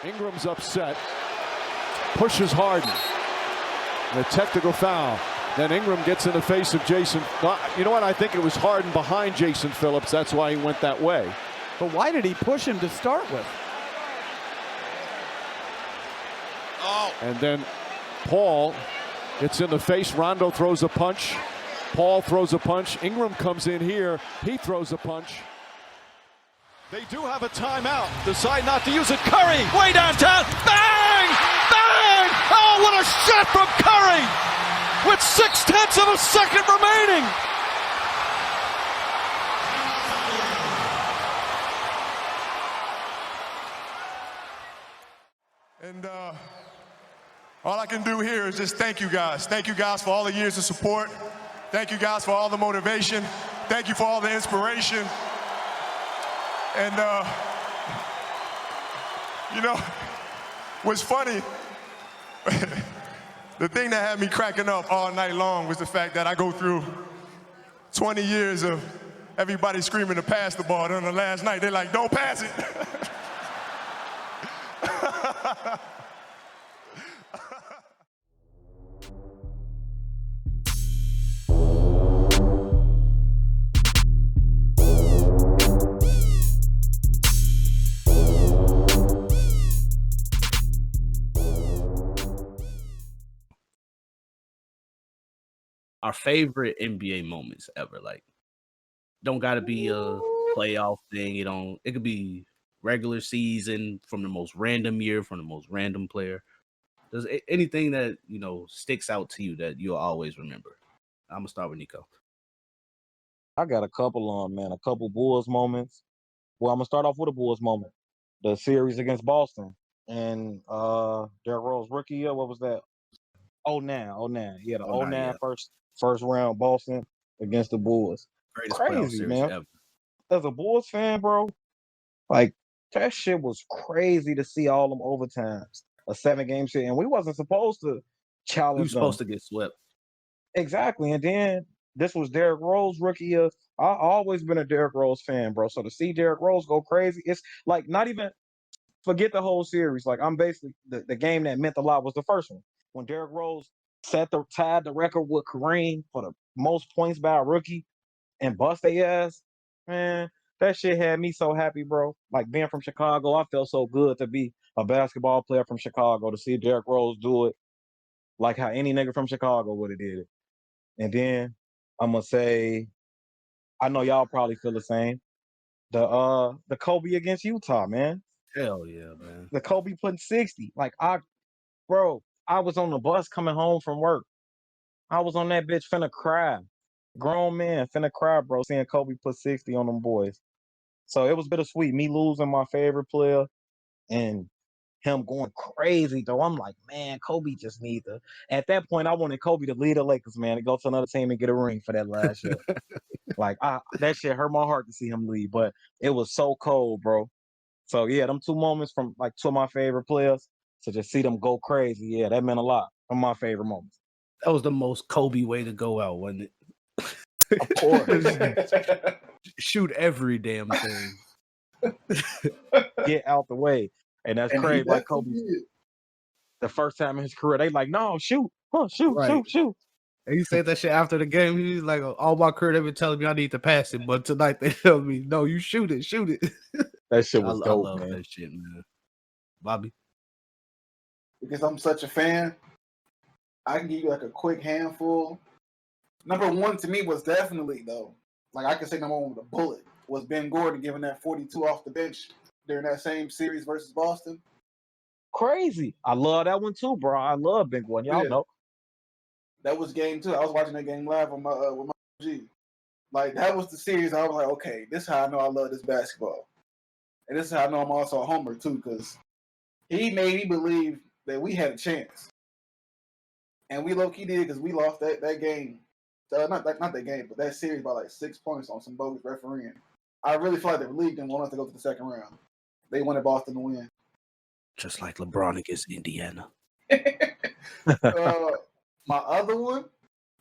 Ingram's upset, pushes Harden. The technical foul. Then Ingram gets in the face of Jason. You know what? I think it was Harden behind Jason Phillips. That's why he went that way. But why did he push him to start with? Oh. And then Paul gets in the face. Rondo throws a punch. Paul throws a punch. Ingram comes in here. He throws a punch. They do have a timeout. Decide not to use it. Curry, way downtown. Bang! Bang! Oh, what a shot from Curry! With 0.6 of a second remaining. And all I can do here is just thank you guys. Thank you guys for all the years of support. Thank you guys for all the motivation. Thank you for all the inspiration. And, you know, what's funny, the thing that had me cracking up all night long was the fact that I go through 20 years of everybody screaming to pass the ball. And on the last night, they're like, don't pass it. Our favorite NBA moments ever. Like, don't gotta be a playoff thing. It could be regular season, from the most random year, from the most random player. Does anything that sticks out to you that you'll always remember? I'm gonna start with Nico. I got a couple on, man. A couple Bulls moments. Well, I'm gonna start off with a Bulls moment. The series against Boston and Derrick Rose rookie year. What was that? 09. Yeah, the 09 yeah. first round Boston against the Bulls. Greatest playoff Crazy, series man. ever. As a Bulls fan, bro, like that shit was crazy to see all them overtimes. A 7-game shit, and we wasn't supposed to challenge We were them. supposed to get swept. Exactly. And then this was Derrick Rose rookie year. I always been a Derrick Rose fan, bro. So to see Derrick Rose go crazy, it's like not even forget the whole series. Like I'm basically the game that meant a lot was the first one when Derrick Rose tied the record with Kareem for the most points by a rookie and bust their ass. Man, that shit had me so happy, bro. Like being from Chicago, I felt so good to be a basketball player from Chicago to see Derrick Rose do it like how any nigga from Chicago would have did it. And then I'm gonna say, I know y'all probably feel the same. The Kobe against Utah, man. Hell yeah, man. The Kobe putting 60. Like I was on the bus coming home from work. I was on that bitch finna cry. Grown man finna cry, bro, seeing Kobe put 60 on them boys. So it was bittersweet. Me losing my favorite player and him going crazy, though. I'm like, man, Kobe just need to. At that point, I wanted Kobe to lead the Lakers, man, and go to another team and get a ring for that last year. Like, that shit hurt my heart to see him leave, but it was so cold, bro. So, yeah, them two moments from, like, two of my favorite players, to just see them go crazy, yeah, that meant a lot. One of my favorite moments. That was the most Kobe way to go out, wasn't it? Of course. Shoot every damn thing. Get out the way. And that's crazy. Like Kobe, the first time in his career, they like, no, shoot. Shoot. And he said that shit after the game. He was like, all my career, they've been telling me I need to pass it, but tonight they tell me, no, you shoot it. That shit was dope, I love man. that shit, man. Bobby? Because I'm such a fan, I can give you like a quick handful. Number one to me was definitely, though, like I can say number one with a bullet, was Ben Gordon giving that 42 off the bench during that same series versus Boston. Crazy. I love that one too, bro. I love Ben Gordon. Y'all know. That was game 2. I was watching that game live on my with my G. Like that was the series. I was like, okay, this is how I know I love this basketball, and this is how I know I'm also a homer too, because he made me believe that we had a chance, and we low key did because we lost that game. Not that game, but that series by like 6 points on some bogus refereeing. I really feel like the league didn't want us to go to the second round. They wanted Boston to win. Just like LeBron against Indiana. My other one,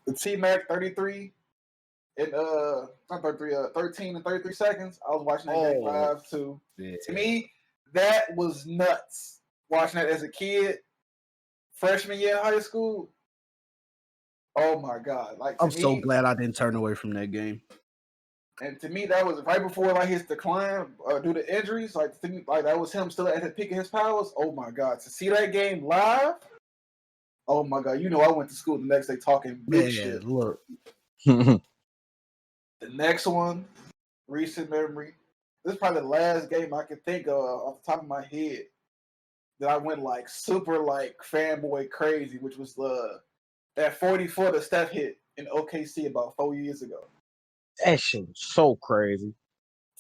the T-Mac 33 in 13 and 33 seconds. I was watching that game live too. Yeah. To me, that was nuts. watching that as a kid, freshman year in high school. Oh my God! Like to I'm so me, glad I didn't turn away from that game. and to me that was right before like his decline due to injuries. Like to me, like that was him still at the peak of his powers. Oh my God! To see that game live. Oh my God! You know I went to school the next day talking big shit. Look, The next one, recent memory. This is probably the last game I can think of off the top of my head that I went like super like fanboy crazy, which was that 40-footer Steph hit in OKC about 4 years ago. That shit was so crazy.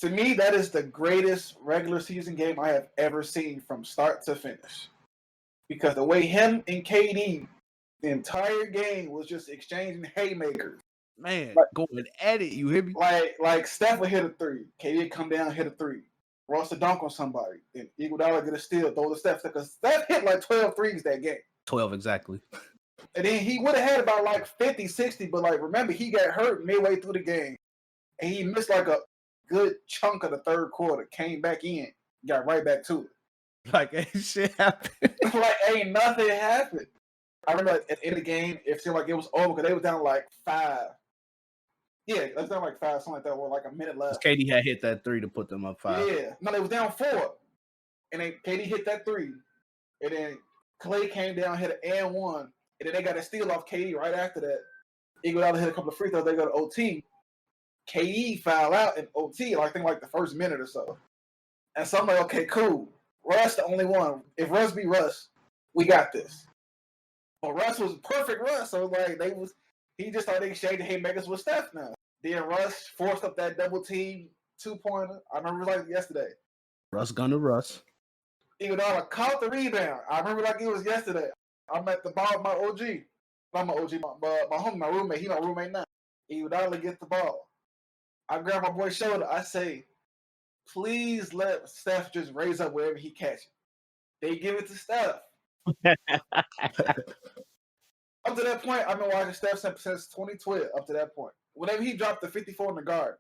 To me, that is the greatest regular season game I have ever seen from start to finish. Because the way him and KD, the entire game was just exchanging haymakers. man, Like- going at it. You hear me? Like Steph would hit a three, KD would come down, hit a three. Ross would dunk on somebody, and Iguodala get a steal, throw to Steph. Because Steph hit like 12 threes that game. 12 exactly. And then he would have had about like 50, 60, but like remember, he got hurt midway through the game. And he missed like a good chunk of the third quarter, came back in, got right back to it. Like ain't shit happened. Like ain't nothing happened. I remember like, at the end of the game, it seemed like it was over because they was down like 5. Yeah, it was down like 5, something like that, with like a minute left. KD had hit that 3 to put them up 5. Yeah, no, they was down 4, and then KD hit that 3, and then Clay came down, hit an and 1, and then they got a steal off KD right after that. Iguodala hit a couple of free throws. They go to OT. KD fouled out in OT, I think like the first minute or so. And so I'm like, okay, cool. Russ the only one. If Russ be Russ, we got this. But Russ was perfect Russ, so like he just started exchanging haymakers with Steph now. Then Russ forced up that double team 2-pointer. I remember like yesterday. Russ gonna Russ. Iguodala caught the rebound. I remember like it was yesterday. I'm at the bar with my OG. Not my OG, my homie, my roommate. He my roommate now. Iguodala gets the ball. I grab my boy's shoulder. I say, please let Steph just raise up wherever he catches. They give it to Steph. Up to that point, I've been watching Steph since 2012. Up to that point. Whenever he dropped the 54 in the guard,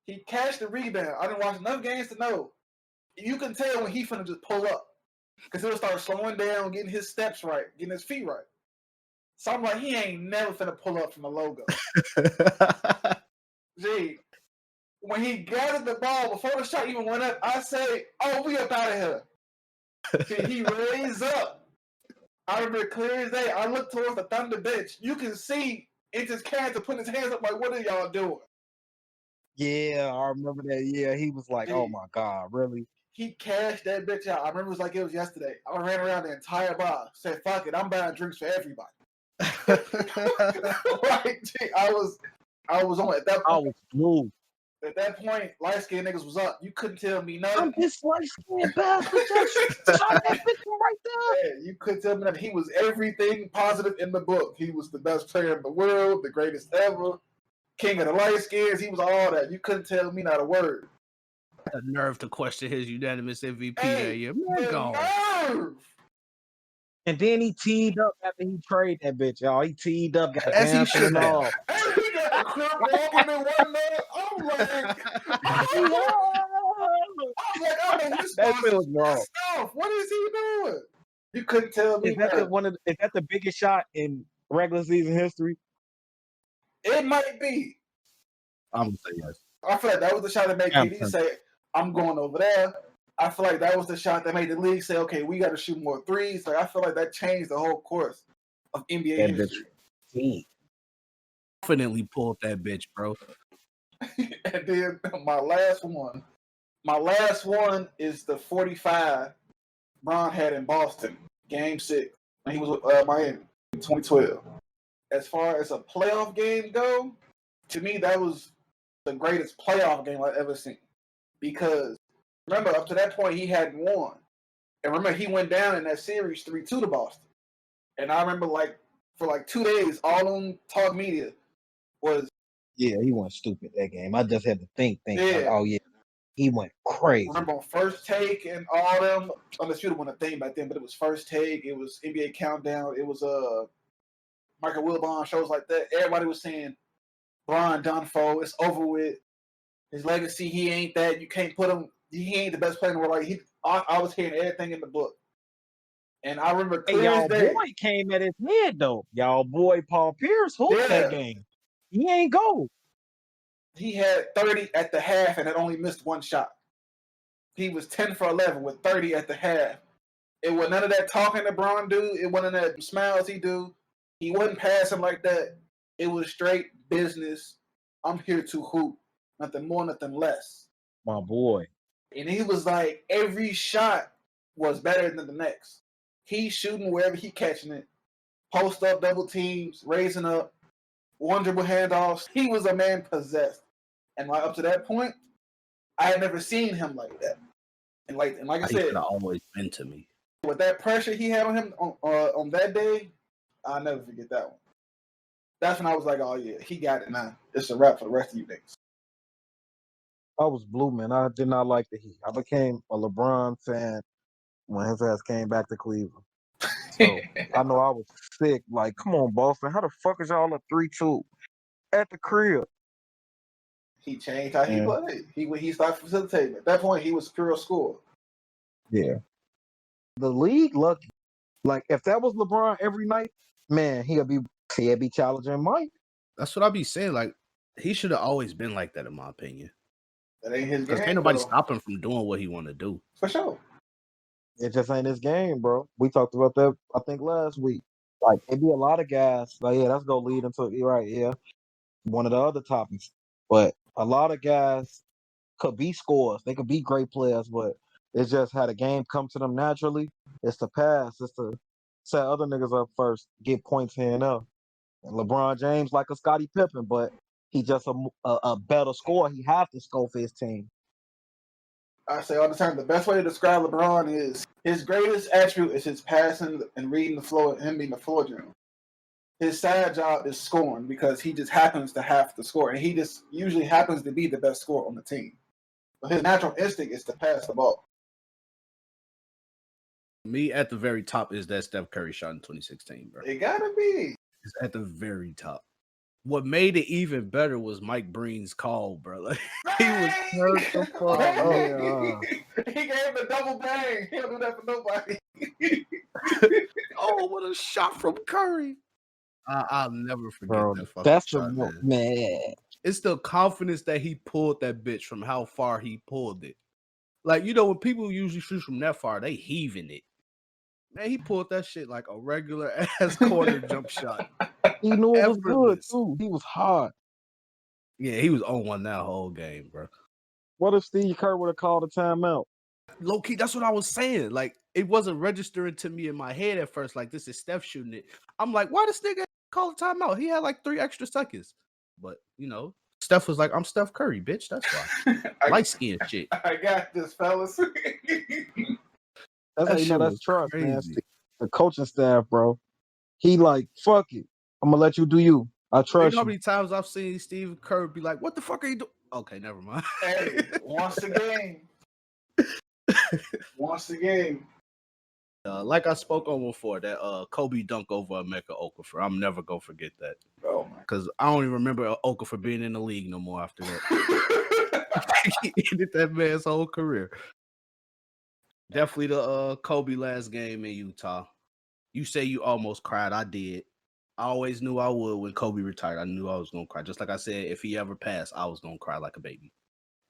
he catched the rebound. I didn't watch enough games to know. You can tell when he finna just pull up. Because he'll start slowing down, getting his steps right, getting his feet right. So I'm like, he ain't never finna pull up from the logo. Gee, when he gathered the ball before the shot even went up, I say, oh, we up out of here. See, he raised up. I remember clear as day. I looked towards the Thunder bench. You can see into his character putting his hands up like, what are y'all doing? Yeah, I remember that. Yeah, he was like, "Oh my God, really?" He cashed that bitch out. I remember it was like it was yesterday. I ran around the entire bar, said, fuck it, I'm buying drinks for everybody. Like, gee, I was on at that I point. was glued. At that point, light skinned niggas was up. You couldn't tell me I'm nothing. this light skinned bastard. Shot that bitch from right there. Yeah, you couldn't tell me that he was everything positive in the book. He was the best player in the world, the greatest ever, king of the light skins. He was all that. You couldn't tell me not a word. The nerve to question his unanimous MVP Hey, that year. Man, the gone. nerve! And then he teed up after he traded that bitch, y'all. He teed up, got As he dancing should and have. all. And he got a crib walking in one minute. I'm like, I know this That boss feels wrong. stuff. What is he doing? You couldn't tell me Is that nothing. is that the biggest shot in regular season history? It might be. I'm gonna say yes. I feel like that was the shot that made Yeah, KD say, I'm going over there. I feel like that was the shot that made the league say, okay, we got to shoot more threes. Like I feel like that changed the whole course of NBA That bitch. history. Definitely pulled that bitch, bro. And then my last one is the 45 Bron had in Boston, Game 6, when he was with Miami in 2012. As far as a playoff game go, to me that was the greatest playoff game I've ever seen. Because remember, up to that point he hadn't won. And remember, he went down in that series 3-2 to Boston. And I remember for 2 days, all on talk media was, Yeah, he went stupid that game. I just had to think. Like, Yeah. oh yeah, he went crazy. remember on First Take and all them, Undisputed wasn't a thing back then, but it was First Take, it was NBA Countdown, it was Michael Wilbon, shows like that. Everybody was saying, Bron done for, it's over with. His legacy, he ain't that. You can't put him, he ain't the best player in the world. Like I was hearing everything in the book. And I remember Hey, clear as y'all day. boy came at his head though. Y'all boy Paul Pierce hooped Yeah. that game. He ain't go. He had 30 at the half and had only missed one shot. He was 10 for 11 with 30 at the half. It was none of that talking LeBron do. It wasn't that smiles he do. He wasn't passing like that. It was straight business. I'm here to hoop. Nothing more, nothing less. My boy. And he was like, every shot was better than the next. He's shooting wherever he catching it. Post up, double teams, raising up, one dribble handoffs. He was a man possessed. And like up to that point, I had never seen him like that. And like I He said, could have always been to me. with that pressure he had on him on that day, I'll never forget that one. That's when I was like, oh yeah, he got it now. It's a wrap for the rest of you niggas. I was blue, man. I did not like the Heat. I became a LeBron fan when his ass came back to Cleveland. So I know I was sick. Like, come on, Boston. How the fuck is y'all up 3-2 at the crib? He changed how he Yeah. played. He started facilitating. At that point, he was pure score. Yeah. The league lucky. Like, if that was LeBron every night, man, he'd be challenging Mike. That's what I be saying. Like, he should have always been like that, in my opinion. That ain't his Because game. can't nobody though. stop him from doing what he want to do. For sure. It just ain't his game, bro. We talked about that, I think, last week. Like, it'd be a lot of guys. Like, yeah, that's gonna lead into you're right, yeah. One of the other topics. But a lot of guys could be scorers. They could be great players, but it's just how the game come to them naturally. It's to pass. It's to set other niggas up first, get points here and there. And LeBron James like a Scottie Pippen, but he just a better scorer. He have to score for his team. I say all the time, the best way to describe LeBron is his greatest attribute is his passing and reading the floor, him being the floor general. His side job is scoring because he just happens to have to score, and he just usually happens to be the best scorer on the team. But his natural instinct is to pass the ball. Me at the very top is that Steph Curry shot in 2016, bro. It gotta be. It's at the very top. What made it even better was Mike Breen's call, bro. Like, he was hurt the fuck up. He gave the double bang. He don't do that for nobody. Oh, what a shot from Curry. I'll never forget Bro, that fucking that's shot, the man. man. It's the confidence that he pulled that bitch from how far he pulled it. Like, you know, when people usually shoot from that far, they heaving it. Man, he pulled that shit like a regular ass corner jump shot. He knew it was good Effortless. too. He was hard. Yeah, he was on one that whole game, bro. What if Steve Kerr would have called a timeout? Low key, that's what I was saying. Like, it wasn't registering to me in my head at first. Like, this is Steph shooting it. I'm like, why this nigga call a timeout? He had like 3 extra seconds. But, you know, Steph was like, I'm Steph Curry, bitch. That's why. Light skin shit. I got this, fellas. That's That how you know shit that's was trust, man. crazy. The coaching staff, bro. He like, fuck it. I'm gonna let you do you. I You trust know how you. many times I've seen Steve Kerr be like, what the fuck are you doing? Okay, never mind. Hey, once again. Like I spoke on before, that Kobe dunk over Emeka Okafor. I'm never gonna forget that. Oh my. Because I don't even remember Okafor being in the league no more after that. He ended that man's whole career. Definitely the Kobe last game in Utah. You say you almost cried. I did. I always knew I would when Kobe retired. I knew I was gonna cry. Just like I said, if he ever passed, I was gonna cry like a baby.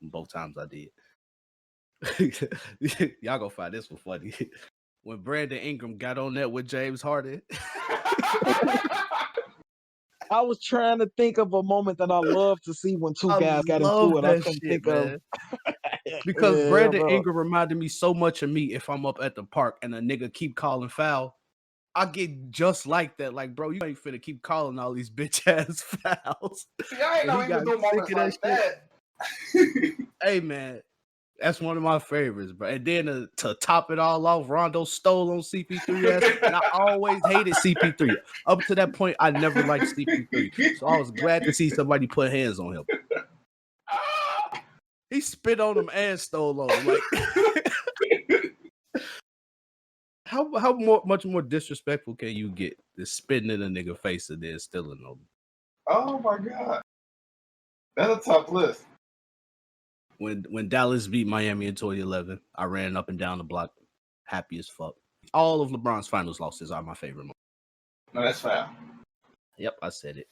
And both times I did. Y'all gonna find this one funny. When Brandon Ingram got on that with James Harden. I was trying to think of a moment that I love to see when two I guys got love into it. I that couldn't shit, think man. of Because Yeah, Brandon bro. Ingram reminded me so much of me if I'm up at the park and a nigga keep calling foul. I get just like that. Like, bro, you ain't finna keep calling all these bitch ass fouls. See, I ain't And know he he was got doing moments sick of like that that. Hey, man, that's one of my favorites, bro. And then to top it all off, Rondo stole on CP3 ass, and I always hated CP3. Up to that point, I never liked CP3. So I was glad to see somebody put hands on him. He spit on him and stole on him. Like, how much more disrespectful can you get than spitting in a nigga face and then stealing on him? Oh my god. That's a tough list. When Dallas beat Miami in 2011, I ran up and down the block happy as fuck. All of LeBron's finals losses are my favorite moments. No, that's foul. Yep, I said it.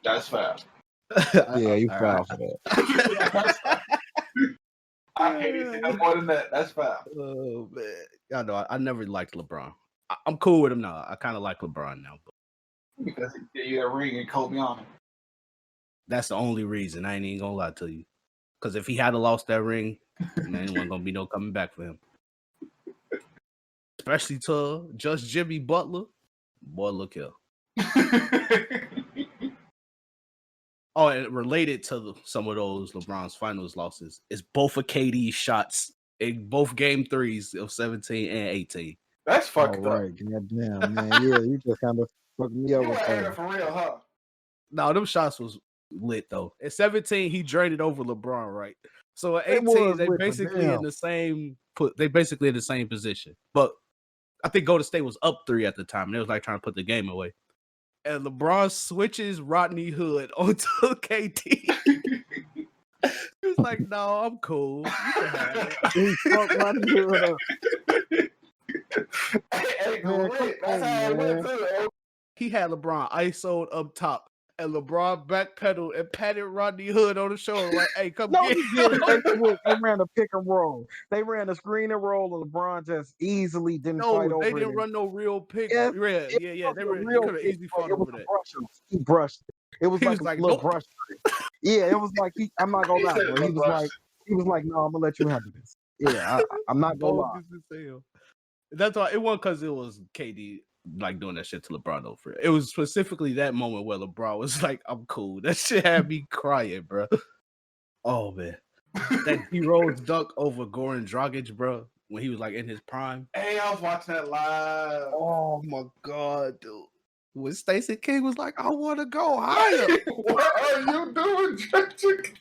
That's foul. Yeah, you All foul right. for that. I can't even say no more than that. That's foul. Oh man, y'all know I never liked LeBron. I'm cool with him now. I kind of like LeBron now, but Because he gave you that ring and Kobe on him. that's the only reason. I ain't even gonna lie to you. Because if he had lost that ring, man, it wasn't gonna be no coming back for him. Especially to just Jimmy Butler. Boy, look here. Oh, and related to some of those LeBron's finals losses is both of KD's shots in both game threes of 17 and 18. That's fucked All up. right, goddamn, man. Yeah, you just kind of fucked me You up were with hater that. for real, huh? No, them shots was lit though. At 17, he drained it over LeBron, right? So at It 18, was they lit, but basically in damn. the same they basically in the same position. But I think Golden State was up 3 at the time, and they was like trying to put the game away. And LeBron switches Rodney Hood onto KD. He was like, "No, I'm cool. You can have it." He fucked Rodney Hood up. Hey, Man, lit. come That's on, how it man. went too. He had LeBron ISO'd up top, and LeBron backpedaled and patted Rodney Hood on the shoulder, like, "Hey, come No, get he didn't. They ran a pick and roll. They ran a screen and roll, and LeBron just easily didn't fight No, over they it. didn't run no real pick. Yes, Yeah. it They wasn't a were. He real could have pick, easily bro. fought It over was a that. brush off. He brushed it. It was He like was a like, little "Nope." brush. Yeah, it was like I'm not gonna He lie, said bro. no He was brush. like, no, I'm gonna let you handle this. Yeah, I'm not gonna lie. Bogus as hell. That's why it wasn't because it was KD like doing that shit to LeBron though. For it was specifically that moment where LeBron was like, "I'm cool." That shit had me crying, bro. Oh man, that D Rose dunk over Goran Dragic, bro, when he was like in his prime. Hey, I was watching that live. Oh my god, dude. When Stacey King was like, "I want to go higher." What are you doing, Patrick?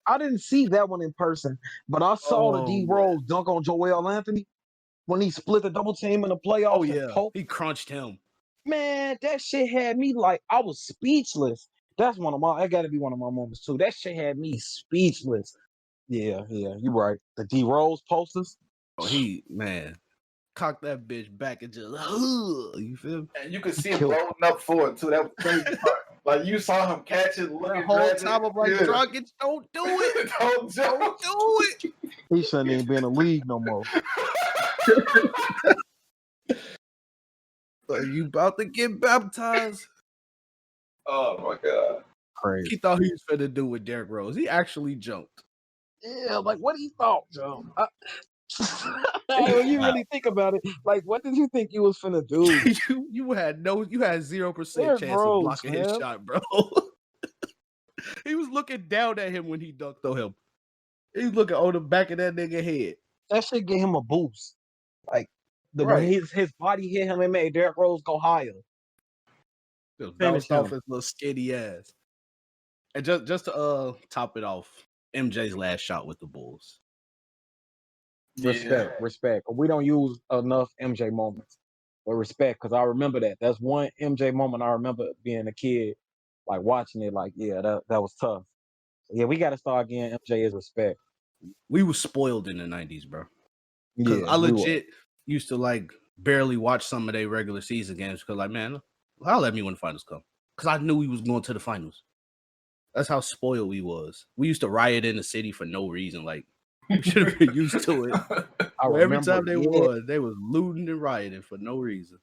I didn't see that one in person, but I saw the Oh, D man. Rose dunk on Joel Anthony when he split the double team in the playoffs. Oh and yeah, poked. he crunched him. Man, that shit had me like I was speechless. That got to be one of my moments too. That shit had me speechless. Yeah, you're right. The D Rose posters. Oh, he cocked that bitch back and just you feel me? And you could see him Killed. rolling up for it too. That was crazy part. Like you saw him catch it, look The at whole grab time it. I'm like, Yeah. Dragic, don't do it. Don't jump. Don't do it. He shouldn't even be in the league no more. You about to get baptized. Oh my god. Crazy. He thought he was finna do with Derrick Rose. He actually jumped. Yeah, like what he thought, Joe. When you really think about it, like what did you think you was finna do? you had 0% Derrick chance Rose, of blocking his man. shot, bro. He was looking down at him when he dunked on him. He was looking on the back of that nigga head. That shit gave him a boost. Like when Right. his body hit him, it made Derrick Rose go higher. Just Finish bounced off him. his little skinny ass. And just to top it off, MJ's last shot with the Bulls. Respect. We don't use enough MJ moments. But respect, because I remember that. That's one MJ moment I remember being a kid, like watching it, like, yeah, that was tough. Yeah, we gotta start getting MJ his respect. We were spoiled in the 90s, bro. Because Yeah, I we were. legit used to like barely watch some of their regular season games because, like, man, I'll let me when the finals come. Because I knew we was going to the finals. That's how spoiled we was. We used to riot in the city for no reason. Like, we should have been used to it. I Every remember, time they yeah, won, they was looting and rioting for no reason.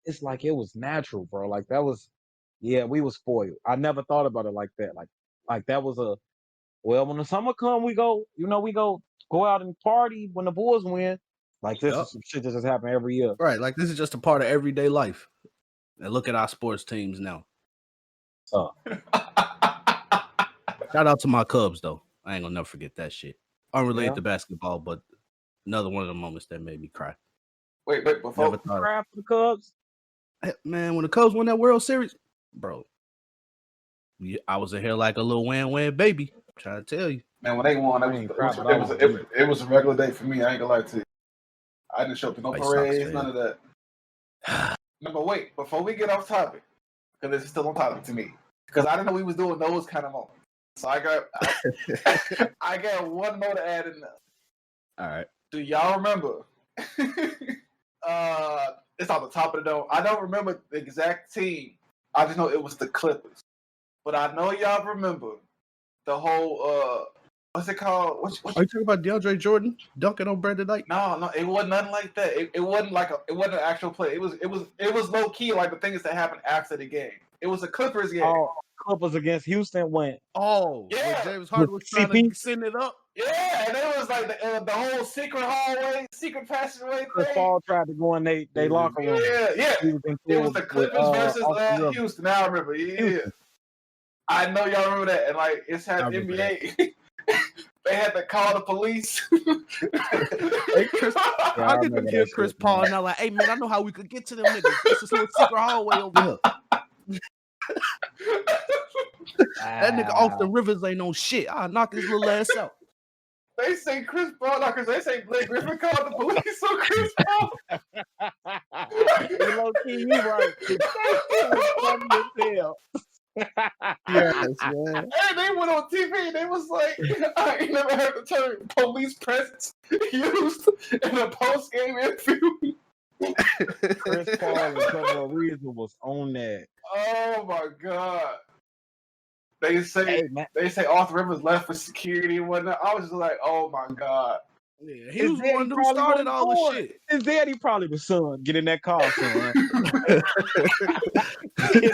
it's like it was natural, bro. Like that was, yeah, we was spoiled. I never thought about it like that. Like that was well, when the summer come, we go out and party when the Bulls win. Like this Yup. is some shit that just happen every year. Right. Like, this is just a part of everyday life. And look at our sports teams now. Shout out to my Cubs, though. I ain't gonna never forget that shit. Unrelated Yeah. to basketball, but another one of the moments that made me cry. Wait, Never before thought of, Cry for the Cubs. man, when the Cubs won that World Series, bro, I was in here like a little wham baby. I'm trying to tell you. man, when they won, I ain't cry, but I was deep. it was a regular day for me. I ain't gonna lie to you. I didn't show up to no White Sox parades, fan. none of that. No, but wait, before we get off topic, because this is still on topic to me, because I didn't know we was doing those kind of moments. So I got one more to add in there. All right. Do y'all remember? It's on the top of the dome. I don't remember the exact team. I just know it was the Clippers. But I know y'all remember the whole what's it called? Are you talking about DeAndre Jordan dunking on Brandon Knight? No, it wasn't nothing like that. It wasn't like it wasn't an actual play. It was low key like the things that happened after the game. It was a Clippers game. Oh, Clippers against Houston went. Oh, Yeah. when James Harden was trying CP? to send it up. Yeah, and it was like the whole secret hallway, secret passageway Chris thing. Paul tried to go in they locker room. Yeah. He was in It was field the with, Clippers versus Austin Rivers. Houston. Now I remember. Yeah. Houston. I know y'all remember that. And like it's had I remember NBA. They had to call the police. Hey, Chris, I I get to remember hear that Chris shit, Paul man. now like, hey man, I know how we could get to them niggas. This is a secret hallway over here. That nigga Austin Rivers ain't no shit. I'll knock his little ass out. They say Chris Paul, no, because they say Blake Griffin called the police on Chris Paul. You low key, you right. That was funny as hell. Yes, man. And they went on TV and they was like, I ain't never heard the term police presence used in a post game interview. Chris Paul and Trevor Ariza was on that. Oh my God. They say Hey, man. Arthur Rivers left for security and whatnot. I was just like, oh my God. Yeah, he His was the daddy one who probably started wasn't all the born. shit. His daddy probably was son. Get in that car, son.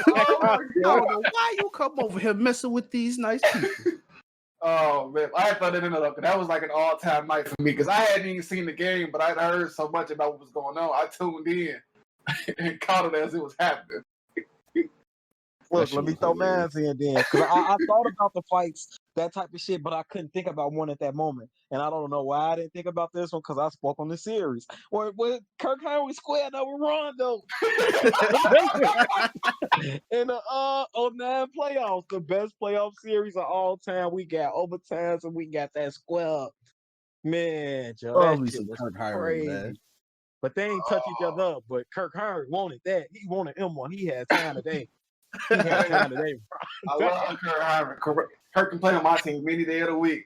Oh my I God. don't know why you come over here messing with these nice people. Oh man, I thought it ended up. That was like an all-time night for me because I hadn't even seen the game, but I'd heard so much about what was going on. I tuned in and caught it as it was happening. Look, let me throw mans in then. Because I thought about the fights, that type of shit, but I couldn't think about one at that moment. And I don't know why I didn't think about this one because I spoke on the series. Where Kirk Henry squared up with Rondo. In the 09 playoffs, the best playoff series of all time. We got overtimes and we got that square up. Man, Joe, Probably that shit some was Kirk Henry, crazy. man. But they ain't touch each other up. But Kirk Henry wanted that. He wanted M1. He had time today. He had time today. I love Kirk Henry. Kirk can play on my team any day of the week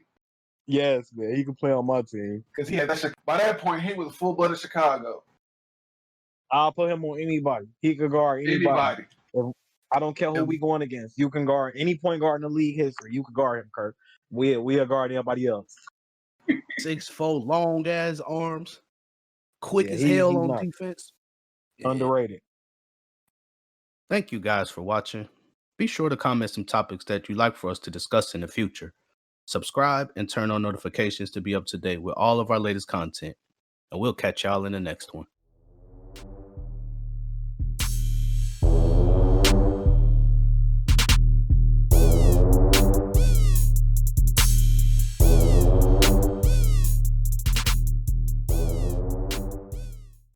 Yes, man. He can play on my team. because he had that. By that point, he was full-blooded Chicago. I'll put him on anybody. He could guard anybody. I don't care who we going against. You can guard any point guard in the league history. You can guard him, Kirk. We'll guard anybody else. 6'4", long ass arms, quick Yeah, as he's hell on nice. defense. Yeah. Underrated. Thank you guys for watching. Be sure to comment some topics that you'd like for us to discuss in the future. Subscribe and turn on notifications to be up to date with all of our latest content. And we'll catch y'all in the next one.